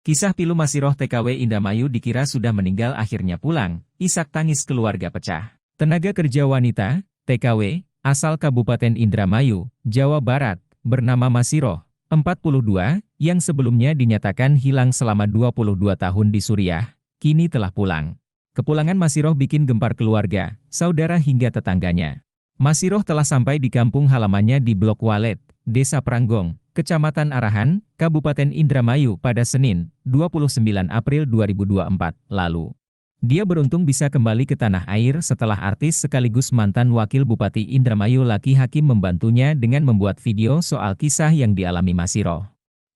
Kisah pilu Masiroh TKW Indramayu dikira sudah meninggal akhirnya pulang, isak tangis keluarga pecah. Tenaga kerja wanita, TKW, asal Kabupaten Indramayu, Jawa Barat, bernama Masiroh, 42, yang sebelumnya dinyatakan hilang selama 22 tahun di Suriah, kini telah pulang. Kepulangan Masiroh bikin gempar keluarga, saudara hingga tetangganya. Masiroh telah sampai di kampung halamannya di Blok Walet, Desa Pranggong, Kecamatan Arahan, Kabupaten Indramayu pada Senin, 29 April 2024 lalu. Dia beruntung bisa kembali ke tanah air setelah artis sekaligus mantan Wakil Bupati Indramayu Laki Hakim membantunya dengan membuat video soal kisah yang dialami Masiroh.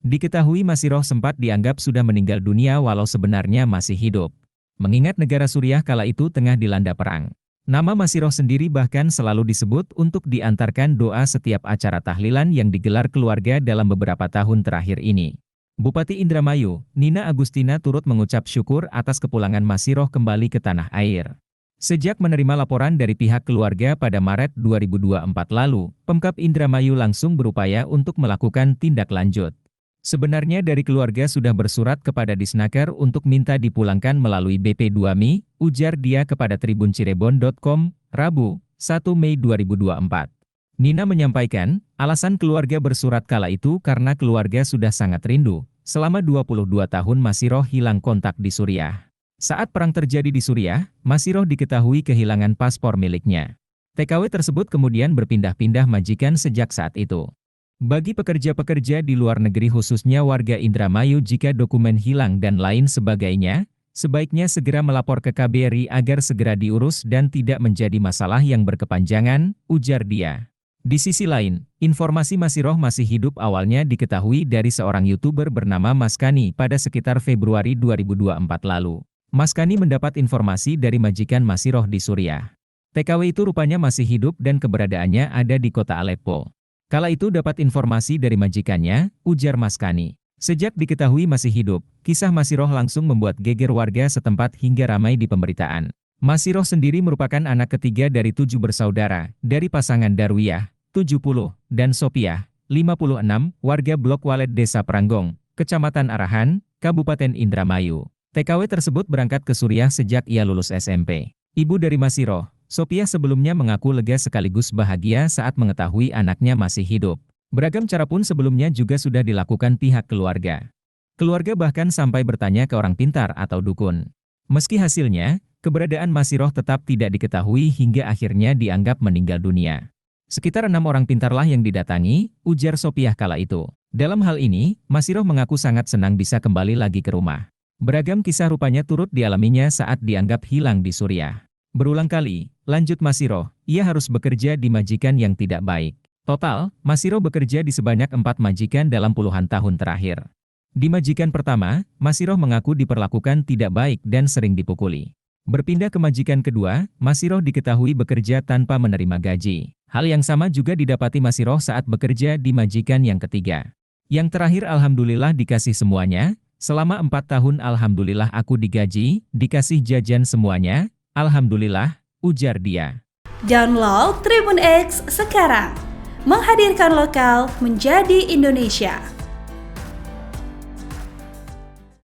Diketahui Masiroh sempat dianggap sudah meninggal dunia walau sebenarnya masih hidup. Mengingat negara Suriah kala itu tengah dilanda perang. Nama Masiroh sendiri bahkan selalu disebut untuk diantarkan doa setiap acara tahlilan yang digelar keluarga dalam beberapa tahun terakhir ini. Bupati Indramayu, Nina Agustina turut mengucap syukur atas kepulangan Masiroh kembali ke tanah air. Sejak menerima laporan dari pihak keluarga pada Maret 2024 lalu, Pemkab Indramayu langsung berupaya untuk melakukan tindak lanjut. Sebenarnya dari keluarga sudah bersurat kepada Disnaker untuk minta dipulangkan melalui BP2Mi, ujar dia kepada tribuncirebon.com, Rabu, 1 Mei 2024. Nina menyampaikan, alasan keluarga bersurat kala itu karena keluarga sudah sangat rindu. Selama 22 tahun Masiroh hilang kontak di Suriah. Saat perang terjadi di Suriah, Masiroh diketahui kehilangan paspor miliknya. TKW tersebut kemudian berpindah-pindah majikan sejak saat itu. Bagi pekerja-pekerja di luar negeri khususnya warga Indramayu jika dokumen hilang dan lain sebagainya, sebaiknya segera melapor ke KBRI agar segera diurus dan tidak menjadi masalah yang berkepanjangan, ujar dia. Di sisi lain, informasi Masiroh masih hidup awalnya diketahui dari seorang YouTuber bernama Mas Kani pada sekitar Februari 2024 lalu. Mas Kani mendapat informasi dari majikan Masiroh di Suriah. TKW itu rupanya masih hidup dan keberadaannya ada di kota Aleppo. Kala itu dapat informasi dari majikannya, ujar Mas Kani. Sejak diketahui masih hidup, kisah Masiroh langsung membuat geger warga setempat hingga ramai di pemberitaan. Masiroh sendiri merupakan anak ketiga dari 7 bersaudara, dari pasangan Darwiyah, 70, dan Sopiah, 56, warga Blok Walet Desa Pranggong, Kecamatan Arahan, Kabupaten Indramayu. TKW tersebut berangkat ke Suriah sejak ia lulus SMP. Ibu dari Masiroh, Sopiah sebelumnya mengaku lega sekaligus bahagia saat mengetahui anaknya masih hidup. Beragam cara pun sebelumnya juga sudah dilakukan pihak keluarga. Keluarga bahkan sampai bertanya ke orang pintar atau dukun. Meski hasilnya, keberadaan Masiroh tetap tidak diketahui hingga akhirnya dianggap meninggal dunia. Sekitar 6 orang pintarlah yang didatangi, ujar Sopiah kala itu. Dalam hal ini, Masiroh mengaku sangat senang bisa kembali lagi ke rumah. Beragam kisah rupanya turut dialaminya saat dianggap hilang di Suriah. Berulang kali, lanjut Masiroh, ia harus bekerja di majikan yang tidak baik. Total, Masiroh bekerja di sebanyak 4 majikan dalam puluhan tahun terakhir. Di majikan pertama, Masiroh mengaku diperlakukan tidak baik dan sering dipukuli. Berpindah ke majikan kedua, Masiroh diketahui bekerja tanpa menerima gaji. Hal yang sama juga didapati Masiroh saat bekerja di majikan yang ketiga. Yang terakhir alhamdulillah dikasih semuanya, selama 4 tahun alhamdulillah aku digaji, dikasih jajan semuanya. Alhamdulillah, ujar dia. Download Tribun X sekarang, menghadirkan lokal menjadi Indonesia.